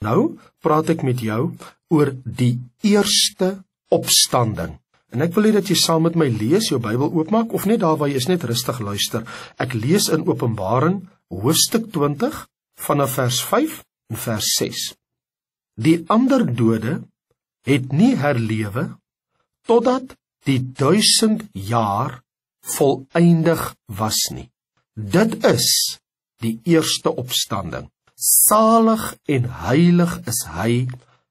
Nou praat ek met jou oor die eerste opstanding. En ek wil hê dat jy saam met my lees, jou Bybel oopmaak, of net daar waar jy is, net rustig luister. Ek lees in Openbaring, hoofstuk 20, vanaf vers 5 en vers 6. Die ander dode het nie herlewe, totdat die 1000 jaar voleindig was nie. Dit is die eerste opstanding. Salig en heilig is hy,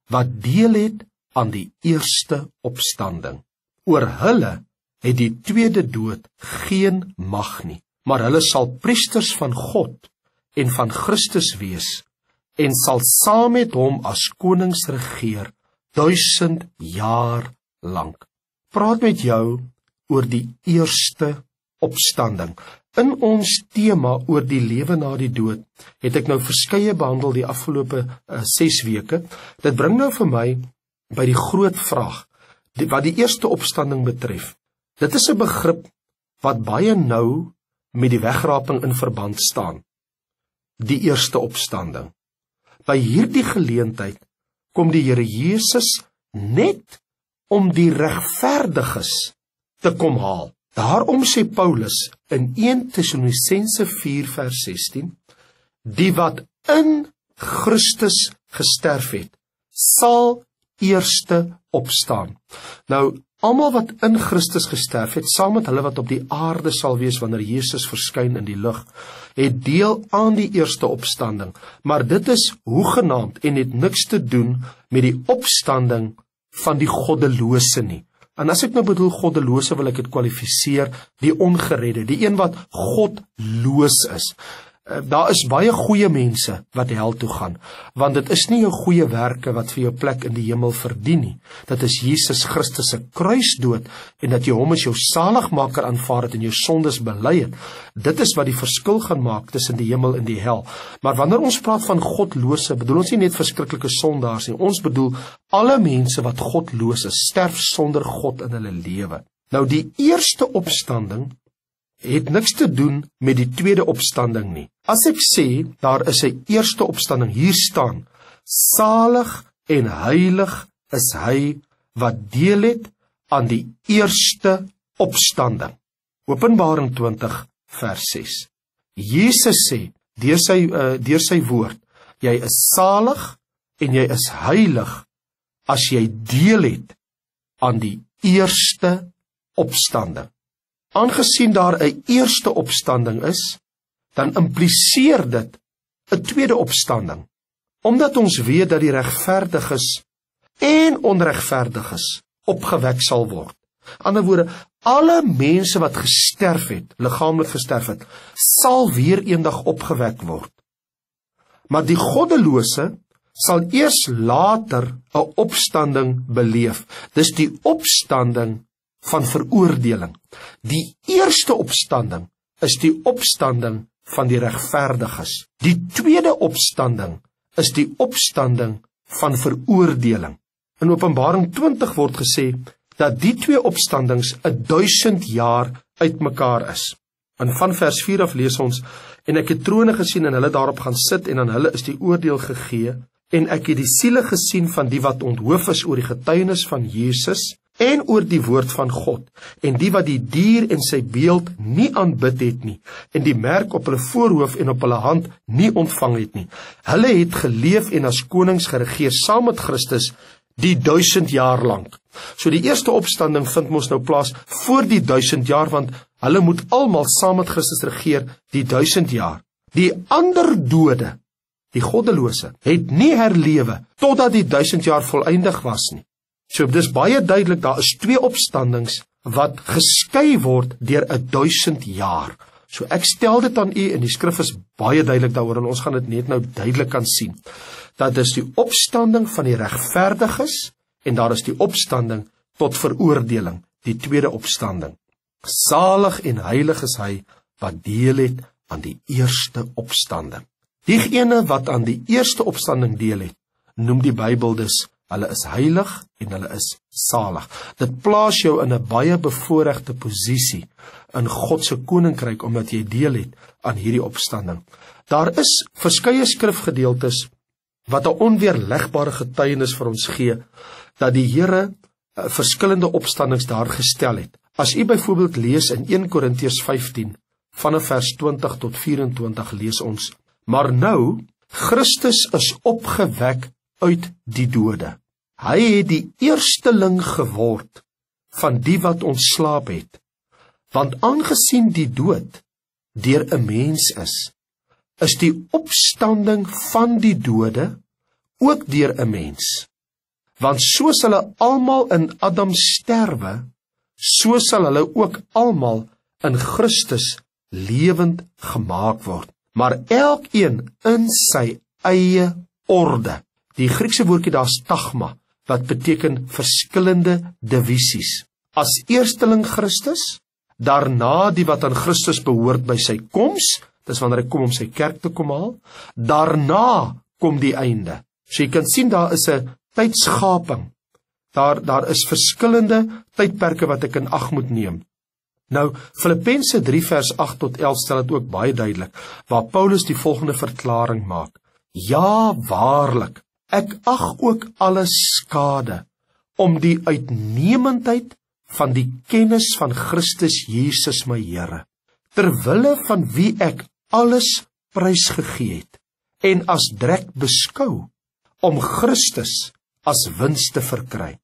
wat deel het aan die eerste opstanding. Oor hulle het die tweede dood geen mag nie, maar hulle sal priesters van God en van Christus wees, en sal saam met hom as konings regeer 1000 jaar lank. Praat met jou oor die eerste opstanding. In ons tema oor die lewe na die dood, het ek nou verskeie behandel die afgelope 6 weke. Dit bring nou vir my by die groot vraag, wat die eerste opstanding betref. Dit is 'n begrip wat baie nou met die wegraping in verband staan. Die eerste opstanding. By hierdie geleentheid kom die Here Jesus net om die regverdiges te kom haal. Daarom sê Paulus in 1 Tessalonisense 4 vers 16, die wat in Christus gesterf het, sal eerste opstaan. Nou, almal wat in Christus gesterf het, saam met hulle wat op die aarde sal wees wanneer Jesus verskyn in die lug, het deel aan die eerste opstanding, maar dit is hoegenaamd en het niks te doen met die opstanding van die goddelose nie. En as ek nou bedoel goddelose, wil ek dit kwalifiseer, die ongeredde, die een wat godloos is. Daar is baie goeie mense wat hel toe gaan, want dit is nie jou goeie werke wat vir jou plek in die hemel verdien nie. Dit is Jesus Christus se kruisdood en dat jy hom as jou saligmaker aanvaar het en jou sondes bely het. Dit is wat die verskil gaan maak tussen die hemel en die hel. Maar wanneer ons praat van godlose, bedoel ons nie net verskriklike sondaars nie. Ons bedoel alle mense wat godloos is, sterf sonder God in hulle lewe. Nou die eerste opstanding het niks te doen met die tweede opstanding nie. As ek sê, daar is 'n eerste opstanding, hier staan, salig en heilig is hy wat deel het aan die eerste opstanding. Openbaring 20 vers 6. Jesus sê, deur sy woord, jy is salig en jy is heilig as jy deel het aan die eerste opstanding. Aangesien daar 'n eerste opstanding is, dan impliseer dit 'n tweede opstanding, omdat ons weet dat die regverdiges en onregverdiges opgewek sal word. Ander woorde, alle mense wat gesterf het, liggaamlik gesterf het, sal weer eendag opgewek word. Maar die goddelose sal eers later 'n opstanding beleef. Dis die opstanding van veroordeling. Die eerste opstanding is die opstanding van die regverdiges. Die tweede opstanding is die opstanding van veroordeling. In Openbaring 20 word gesê dat die twee opstandings 1000 jaar uitmekaar is. En van vers 4 af lees ons, en ek het trone gesien en hulle daarop gaan sit en aan hulle is die oordeel gegee, en ek het die siele gesien van die wat onthoof is oor die getuienis van Jesus en oor die woord van God, en die wat die dier en sy beeld nie aanbid het nie, en die merk op hulle voorhoof en op hulle hand nie ontvang het nie. Hulle het geleef en as konings geregeer saam met Christus die 1000 jaar lank. So die eerste opstanding vind mos nou plaas voor die 1000 jaar, want hulle moet almal saam met Christus regeer die 1000 jaar. Die ander dode, die goddelose, het nie herlewe totdat die 1000 jaar voleindig was nie. So dis baie duidelik, daar is twee opstandings wat geskei word deur 1000 jaar. So ek stel dit aan u en die skrif is baie duidelik daaroor en ons gaan dit net nou duidelik kan sien. Dat is die opstanding van die regverdiges en daar is die opstanding tot veroordeling, die tweede opstanding. Salig en heilig is hy wat deel het aan die eerste opstanding. Diegene wat aan die eerste opstanding deel het, noem die Bybel dus, hulle is heilig en hulle is salig. Dit plaas jou in 'n baie bevoorregte posisie in God se koninkryk, omdat jy deel het aan hierdie opstanding. Daar is verskeie skrifgedeeltes wat 'n onweerlegbare getuienis vir ons gee, dat die Here verskillende opstandings daar gestel het. As u byvoorbeeld lees in 1 Korintiërs 15, vanaf vers 20 tot 24 lees ons, maar nou, Christus is opgewek uit die dode. Hy het die eersteling geword van die wat ontslaap het, want aangesien die dood deur 'n mens is die opstanding van die dode ook deur 'n mens. Want soos hulle almal in Adam sterwe, so sal hulle ook almal in Christus lewend gemaak word. Maar elkeen in sy eie orde. Die Griekse woordjie daar is tagma, wat beteken verskillende divisies. As eersteling Christus, daarna die wat aan Christus behoort by sy koms, dis wanneer hy kom om sy kerk te kom haal, daarna kom die einde. So jy kan sien daar is 'n tydskaping. Daar is verskillende tydperke wat ek in ag moet neem. Nou, Filippense 3 vers 8 tot 11 stel dit ook baie duidelik, waar Paulus die volgende verklaring maak. Ja, waarlik, ek ag ook alles skade, om die uitnemendheid van die kennis van Christus Jesus my Here, terwille van wie ek alles prysgegee het, en as drek beskou, om Christus as wins te verkry,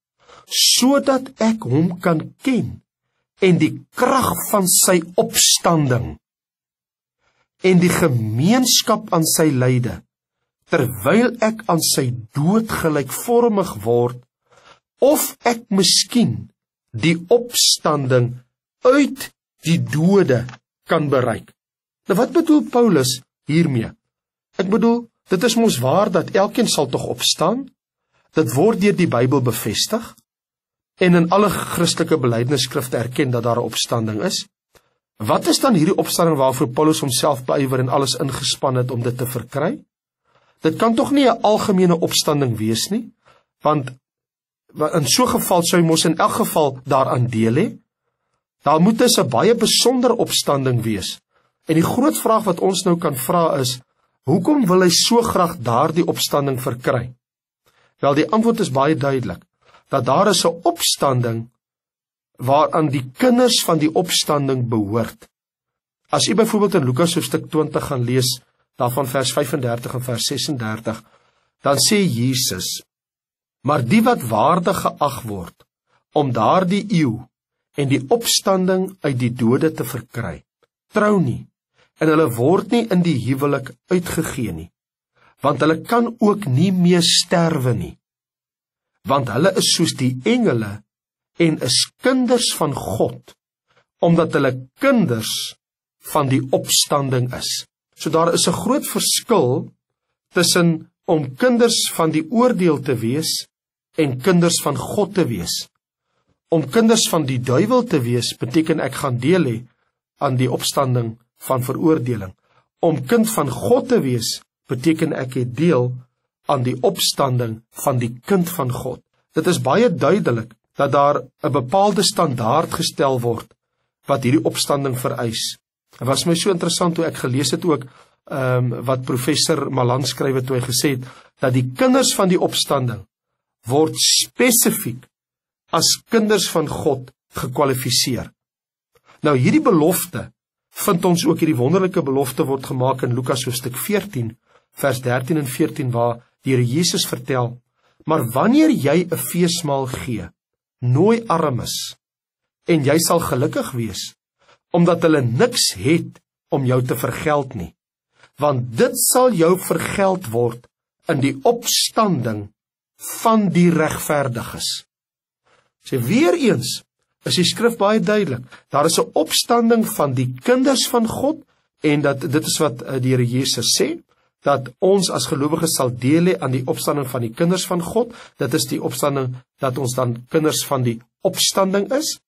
sodat ek hom kan ken, en die krag van sy opstanding, en die gemeenskap aan sy lyde, terwyl ek aan sy dood gelykvormig word, of ek miskien die opstanding uit die dode kan bereik. Nou wat bedoel Paulus hiermee? Ek bedoel, dit is mos waar dat elkeen sal tog opstaan, dit word deur die Bybel bevestig, en in alle Christelike belydenisskrifte erken dat daar 'n opstanding is. Wat is dan hierdie opstanding waarvoor Paulus homself beywer en alles ingespan het om dit te verkry? Dit kan tog nie 'n algemene opstanding wees nie, want in so 'n geval sou hy mos in elk geval daaraan deel hê. Daar moet dus 'n baie besondere opstanding wees. En die groot vraag wat ons nou kan vra is, hoekom wil hy so graag daardie opstanding verkry? Wel, die antwoord is baie duidelik, dat daar is 'n opstanding waaraan die kinders van die opstanding behoort. As u byvoorbeeld in Lukas hoofstuk 20 gaan lees, daarvan vers 35 en vers 36, dan sê Jesus, maar die wat waardig geag word, om daardie eeu en die opstanding uit die dode te verkry, trou nie, en hulle word nie in die huwelik uitgegee nie, want hulle kan ook nie meer sterwe nie, want hulle is soos die engele en is kinders van God, omdat hulle kinders van die opstanding is. So daar is 'n groot verskil tussen om kinders van die oordeel te wees en kinders van God te wees. Om kinders van die duiwel te wees beteken ek gaan deel hê aan die opstanding van veroordeling. Om kind van God te wees beteken ek het deel aan die opstanding van die kind van God. Dit is baie duidelik dat daar 'n bepaalde standaard gestel word wat hierdie opstanding vereis. Het was my so interessant toe ek gelees het ook wat professor Malan skryf toe hy gesê het dat die kinders van die opstanding word spesifiek as kinders van God gekwalifiseer. Nou hierdie belofte vind ons ook, hierdie wonderlike belofte word gemaak in Lukas hoofstuk 14 vers 13 en 14 waar die Here Jesus vertel, maar wanneer jy 'n feesmaal gee, nooi armes en jy sal gelukkig wees omdat hulle niks het om jou te vergeld nie, want dit sal jou vergeld word in die opstanding van die regverdiges. So weer eens is die skrif baie duidelik, daar is 'n opstanding van die kinders van God, en dit is wat die Here Jesus sê, dat ons as gelowiges sal deel hê aan die opstanding van die kinders van God. Dit is die opstanding dat ons dan kinders van die opstanding is,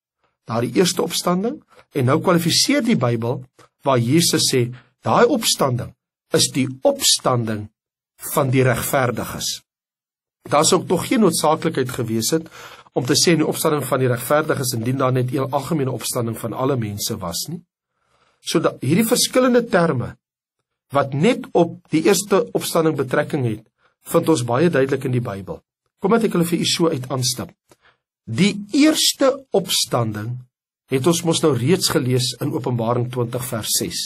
daardie eerste opstanding, en nou kwalifiseer die Bybel waar Jesus sê, daai opstanding is die opstanding van die regverdiges. Daar is ook tog geen noodsaaklikheid gewees het om te sê in die opstanding van die regverdiges indien daar net 'n algemene opstanding van alle mense was nie. So hierdie verskillende terme wat net op die eerste opstanding betrekking het, vind ons baie duidelik in die Bybel. Kom dat ek hulle vir u so uit aanstap. Die eerste opstanding het ons mos nou reeds gelees in Openbaring 20 vers 6.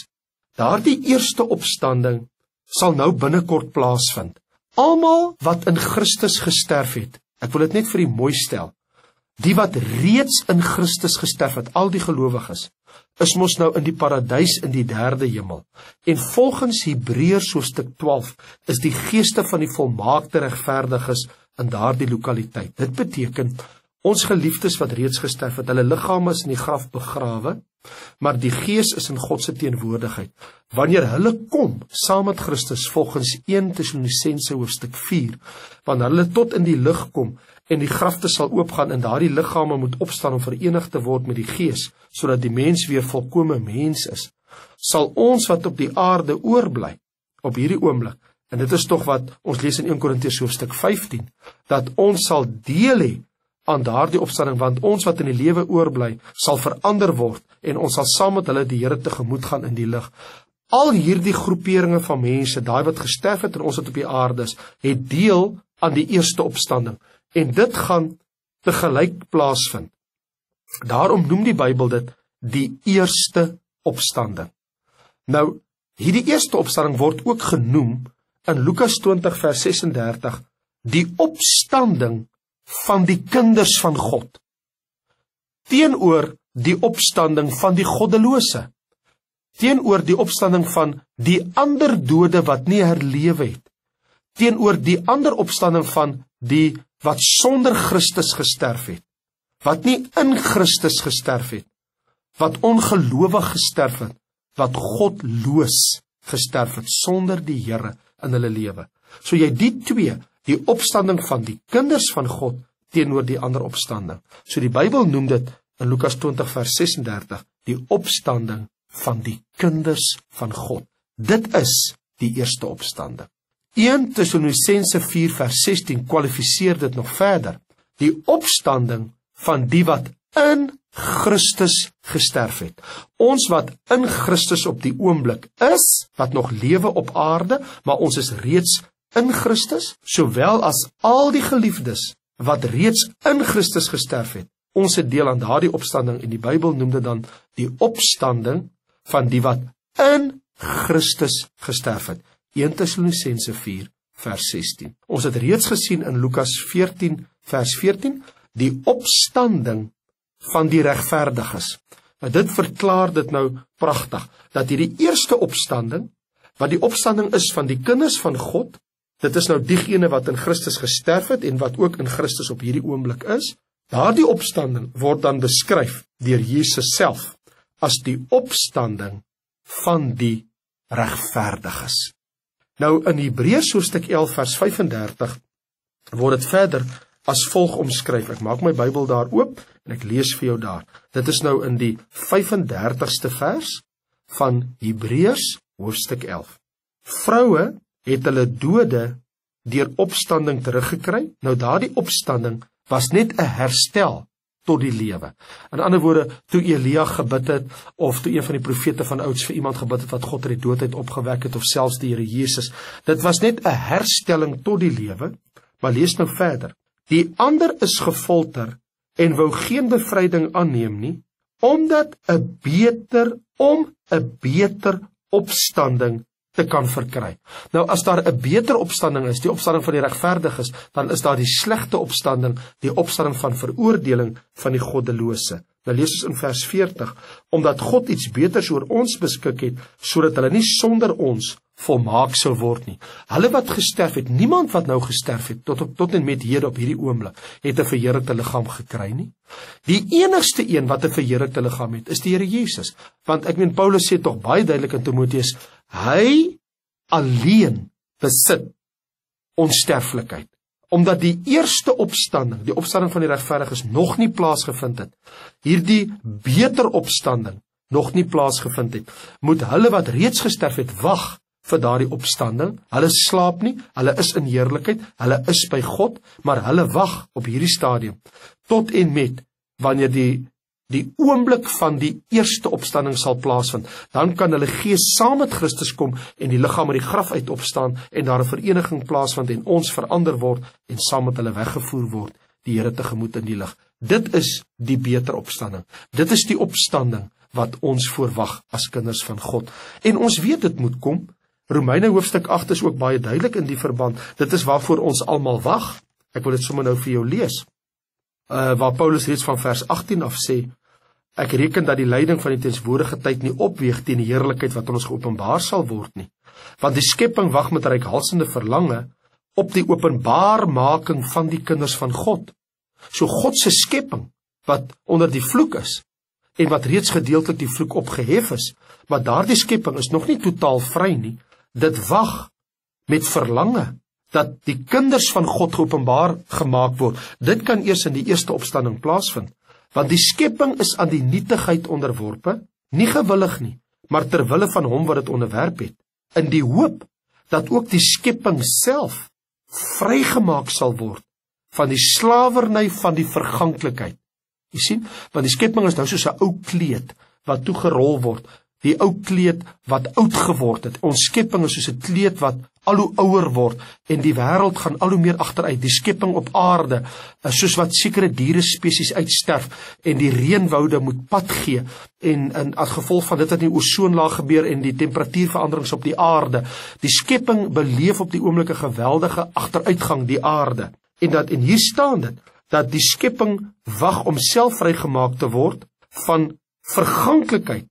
Daardie eerste opstanding sal nou binnekort plaasvind. Almal wat in Christus gesterf het, ek wil dit net vir u mooi stel, die wat reeds in Christus gesterf het, al die gelowiges, is mos nou in die paradys in die derde hemel. En volgens Hebreërs hoofstuk 12 is die geeste van die volmaakte regverdiges in daardie lokaliteit. Dit beteken, ons geliefdes wat reeds gesterf het, hulle liggame is in die graf begrawe, maar die gees is in God se teenwoordigheid. Wanneer hulle kom, saam met Christus, volgens 1 Tessalonisense hoofstuk 4, wanneer hulle tot in die lig kom, en die grafte sal oopgaan, en daardie liggame moet opstaan om verenig te word met die gees, sodat die mens weer volkome mens is, sal ons wat op die aarde oorbly, op hierdie oomblik, en dit is tog wat ons lees in 1 Korintiërs hoofstuk 15, dat ons sal deel hê aan daardie opstanding, want ons wat in die lewe oorbly, sal verander word, en ons sal saam met hulle die Here tegemoet gaan in die lig. Al hierdie groeperinge van mense, daai wat gesterf het en ons wat op die aarde is, het deel aan die eerste opstanding, en dit gaan tegelyk plaasvind. Daarom noem die Bybel dit die eerste opstanding. Nou, hierdie eerste opstanding word ook genoem in Lukas 20 vers 36, die opstanding van die kinders van God, teenoor die opstanding van die goddelose, teenoor die opstanding van die ander dode wat nie herlewe het, teenoor die ander opstanding van die wat sonder Christus gesterf het, wat nie in Christus gesterf het, wat ongelowig gesterf het, wat godloos gesterf het, sonder die Here in hulle lewe. So jy die twee, die opstanding van die kinders van God, teenoor die ander opstanding. So die Bybel noem dit in Lukas 20 vers 36, die opstanding van die kinders van God. Dit is die eerste opstanding. 1 Tessalonisense 4 vers 16 kwalifiseer dit nog verder. Die opstanding van die wat in Christus gesterf het. Ons wat in Christus op die oomblik is, wat nog lewe op aarde, maar ons is reeds in Christus, sowel as al die geliefdes wat reeds in Christus gesterf het. Ons het deel aan daardie opstanding, en die Bybel noem dit dan die opstanding van die wat in Christus gesterf het. 1 Tessalonisense 4 vers 16. Ons het reeds gesien in Lukas 14 vers 14, die opstanding van die regverdiges. Nou dit verklaar dit nou pragtig, dat hierdie eerste opstanding, wat die opstanding is van die kinders van God, dit is nou diegene wat in Christus gesterf het, en wat ook in Christus op hierdie oomblik is, daardie opstanding word dan beskryf deur Jesus self, as die opstanding van die regverdiges. Nou in Hebreërs hoofstuk 11 vers 35, word dit verder as volg omskryf. Ek maak my Bybel daar oop, en ek lees vir jou daar. Dit is nou in die 35ste vers van Hebreërs hoofstuk 11. Vroue het hulle dode deur opstanding teruggekry. Nou daardie opstanding was net 'n herstel tot die lewe. In ander woorde, toe Elia gebid het, of toe een van die profete van ouds vir iemand gebid het wat God uit die dood opgewek het, of selfs die Here Jesus, dit was net 'n herstelling tot die lewe. Maar lees nou verder. Die ander is gefolter en wou geen bevryding aanneem nie, omdat 'n beter opstanding te kan verkry. Nou as daar 'n beter opstanding is, die opstanding van die regverdiges, dan is daar die slegte opstanding, die opstanding van veroordeling van die goddelose. Nou lees ons in vers 40, omdat God iets beters oor ons beskik het, sodat hulle nie sonder ons volmaak sou word nie. Hulle wat gesterf het, niemand wat nou gesterf het, tot en met hede op hierdie oomblik, het 'n verheerlikte liggaam gekry nie. Die enigste een wat 'n verheerlikte liggaam het, is die Here Jesus. Want ek meen, Paulus sê tog baie duidelik in Timoteus, hy alleen besit onsterflikheid. Omdat die eerste opstanding, die opstanding van die regverdiges, nog nie plaasgevind het, hierdie beter opstanding nog nie plaasgevind het, moet hulle wat reeds gesterf het, wag vir daardie opstanding. Hulle slaap nie, hulle is in heerlikheid, hulle is by God, maar hulle wag op hierdie stadium, tot en met wanneer die die oomblik van die eerste opstanding sal plaasvind, dan kan hulle gees saam met Christus kom en die liggaam uit die graf uit opstaan en daar 'n vereniging plaasvind en ons verander word en saam met hulle weggevoer word, die Here tegemoet in die lig. Dit is die beter opstanding. Dit is die opstanding wat ons voorwag as kinders van God. En ons weet dit moet kom. Romeine hoofstuk 8 is ook baie duidelik in die verband. Dit is waarvoor ons almal wag. Ek wil dit sommer nou vir jou lees. Waar Paulus reeds van vers 18 af sê, ek reken dat die lyding van die teenwoordige tyd nie opweeg teen die heerlikheid wat aan ons geopenbaar sal word nie. Want die skepping wag met reikhalsende verlange op die openbaarmaking van die kinders van God. So God se skepping wat onder die vloek is en wat reeds gedeeltelik die vloek opgehef is, maar daardie skepping is nog nie totaal vry nie. Dit wag met verlange dat die kinders van God geopenbaar gemaak word. Dit kan eers in die eerste opstanding plaasvind, want die skepping is aan die nietigheid onderworpe, nie gewillig nie, maar ter wille van hom wat dit onderwerp het, in die hoop dat ook die skepping self vrygemaak sal word van die slawerny van die verganklikheid. Jy sien, want die skepping is nou soos 'n ou kleed wat toegerol word, die ou kleed wat oud geword het. Ons skepping is soos 'n kleed wat al hoe ouer word en die wêreld gaan al hoe meer agteruit. Die skepping op aarde is soos wat sekere diere spesies uitsterf en die reënwoude moet pad gee en as gevolg van dit wat in die ozonlaag gebeur en die temperatuurveranderings op die aarde. Die skepping beleef op die oomblik 'n geweldige agteruitgang, die aarde. En hier staan dit dat die skepping wag om self vrygemaak te word van verganklikheid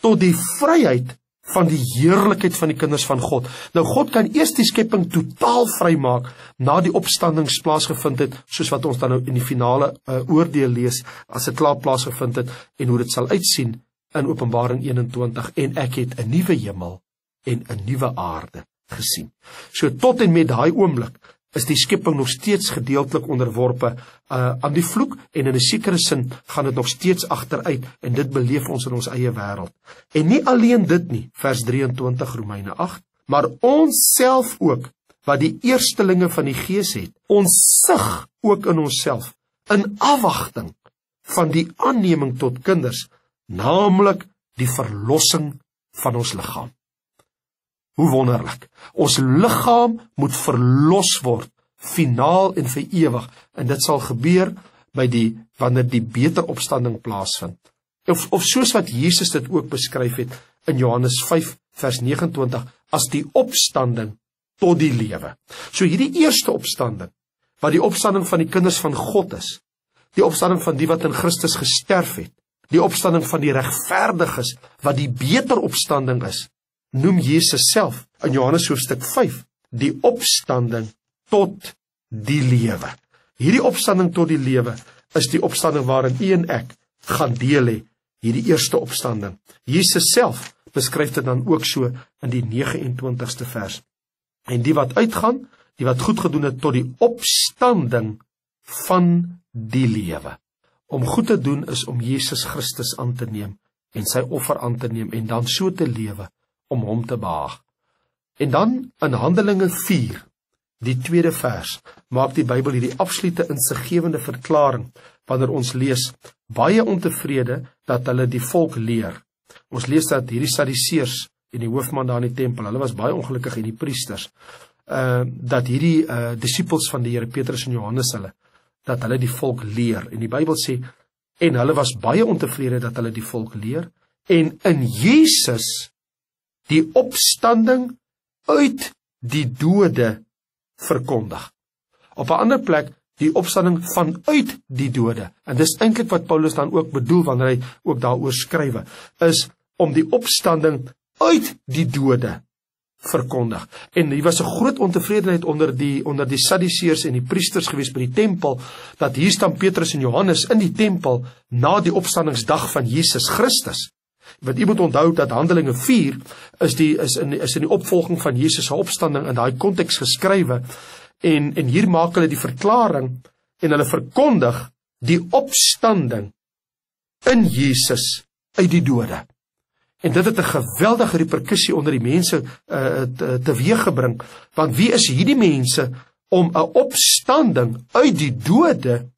tot die vryheid van die heerlikheid van die kinders van God. Nou God kan eers die skepping totaal vrymaak na die opstandings plaasgevind het, soos wat ons dan nou in die finale oordeel lees, as dit klaar plaasgevind het en hoe dit sal uitsien in Openbaring 21 en ek het 'n nuwe hemel en 'n nuwe aarde gesien. So tot en met daai oomblik is die skepping nog steeds gedeeltelik onderworpe aan die vloek en in 'n sekere sin gaan dit nog steeds agteruit en dit beleef ons in ons eie wêreld. En nie alleen dit nie, vers 23 Romeine 8, maar ons self ook, wat die eerstelinge van die Gees het, ons sug ook in onsself, in afwagting van die aanneming tot kinders, naamlik die verlossing van ons liggaam. Hoe wonderlik. Ons liggaam moet verlos word, finaal en vir ewig. En dit sal gebeur wanneer die beter opstanding plaasvind. Of soos wat Jesus dit ook beskryf het in Johannes 5 vers 29, as die opstanding tot die lewe. So hierdie eerste opstanding, wat die opstanding van die kinders van God is, die opstanding van die wat in Christus gesterf het, die opstanding van die regverdiges, wat die beter opstanding is, noem Jesus self in Johannes hoofstuk 5 die opstanding tot die lewe. Hierdie opstanding tot die lewe is die opstanding waarin u en ek gaan deel hê, hierdie eerste opstanding. Jesus self beskryf dit dan ook so in die 29ste vers. En die wat uitgaan, die wat goed gedoen het tot die opstanding van die lewe. Om goed te doen is om Jesus Christus aan te neem en sy offer aan te neem en dan so te lewe om hom te behaag. En dan in Handelinge 4, die tweede vers, maak die Bybel hierdie absolute insiggewende verklaring, wanneer ons lees, baie ontevrede dat hulle die volk leer. Ons lees dat hierdie Sadduseërs en die hoofman daar in die tempel, hulle was baie ongelukkig en die priesters, dat hierdie disippels van die Here Petrus en Johannes dat hulle die volk leer. En die Bybel sê, en hulle was baie ontevrede dat hulle die volk leer, en in Jesus die opstanding uit die dode verkondig. Op 'n ander plek, die opstanding vanuit die dode. En dis eintlik wat Paulus dan ook bedoel, wanneer hy ook daaroor skrywe, is om die opstanding uit die dode verkondig. En hier was 'n groot ontevredenheid onder die Sadduseërs en die priesters gewees by die tempel, dat hier staan Petrus en Johannes in die tempel na die opstandingsdag van Jesus Christus. Want u moet onthou dat Handelinge 4 is in die opvolging van Jesus se opstanding in daai konteks geskrywe, en hier maak hulle die verklaring en hulle verkondig die opstanding in Jesus uit die dode. En dit het 'n geweldige reperkussie onder die mense teweeggebring, want wie is hierdie mense om 'n opstanding uit die dode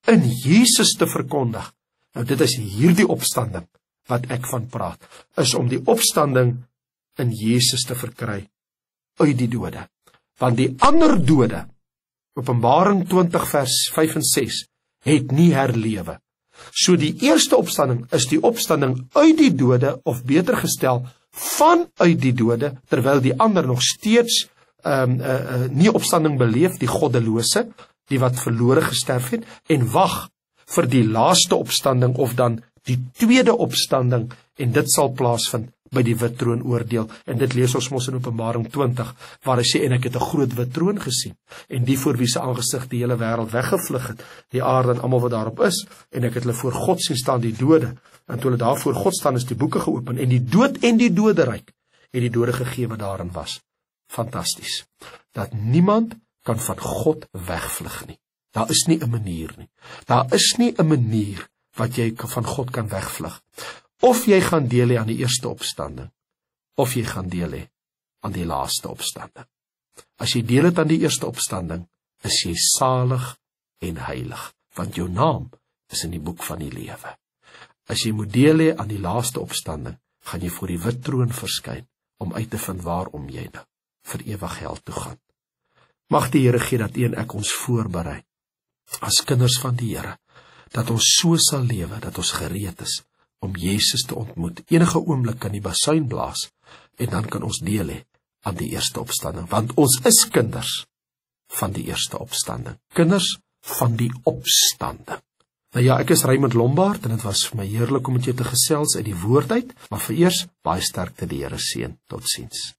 in Jesus te verkondig? Nou dit is hierdie opstanding wat ek van praat, is om die opstanding in Jesus te verkry uit die dode. Want die ander dode, Openbaring 20 vers 5 en 6, het nie herlewe. So die eerste opstanding is die opstanding uit die dode, of beter gestel, vanuit die dode, terwyl die ander nog steeds nie opstanding beleef, die goddelose, die wat verlore gesterf het, en wag vir die laaste opstanding, of dan die tweede opstanding, en dit sal plaasvind by die wit troon oordeel, en dit lees ons mos in Openbaring 20, waar hy sê, en ek het 'n groot wit troon gesien, en die voor wie se aangesig die hele wêreld weggevlug het, die aarde en almal wat daarop is, en ek het hulle voor God sien staan, die dode, en toe hulle daar voor God staan, is die boeke geopen, en die dood en die doderyk, het die dode gegee wat daarin was. Fantasties, dat niemand kan van God wegvlug nie. Daar is nie 'n manier nie. Daar is nie 'n manier wat jy van God kan wegvlug. Of jy gaan deel hê aan die eerste opstanding, of jy gaan deel hê aan die laaste opstanding. As jy deel het aan die eerste opstanding, is jy salig en heilig, want jou naam is in die boek van die lewe. As jy moet deel hê aan die laaste opstanding, gaan jy voor die wit troon verskyn, om uit te vind waarom jy nou vir ewig hel toe gaan. Mag die Here gee dat U en ek ons voorberei, as kinders van die Here, dat ons so sal lewe, dat ons gereed is, om Jesus te ontmoet. Enige oomblik kan die basuin blaas, en dan kan ons deel hê aan die eerste opstanding, want ons is kinders van die eerste opstanding, kinders van die opstanding. Nou ja, ek is Raymond Lombard, en het was vir my heerlik om met jou te gesels uit die woord uit, maar vereers, baie sterkte, die Here seën, totsiens.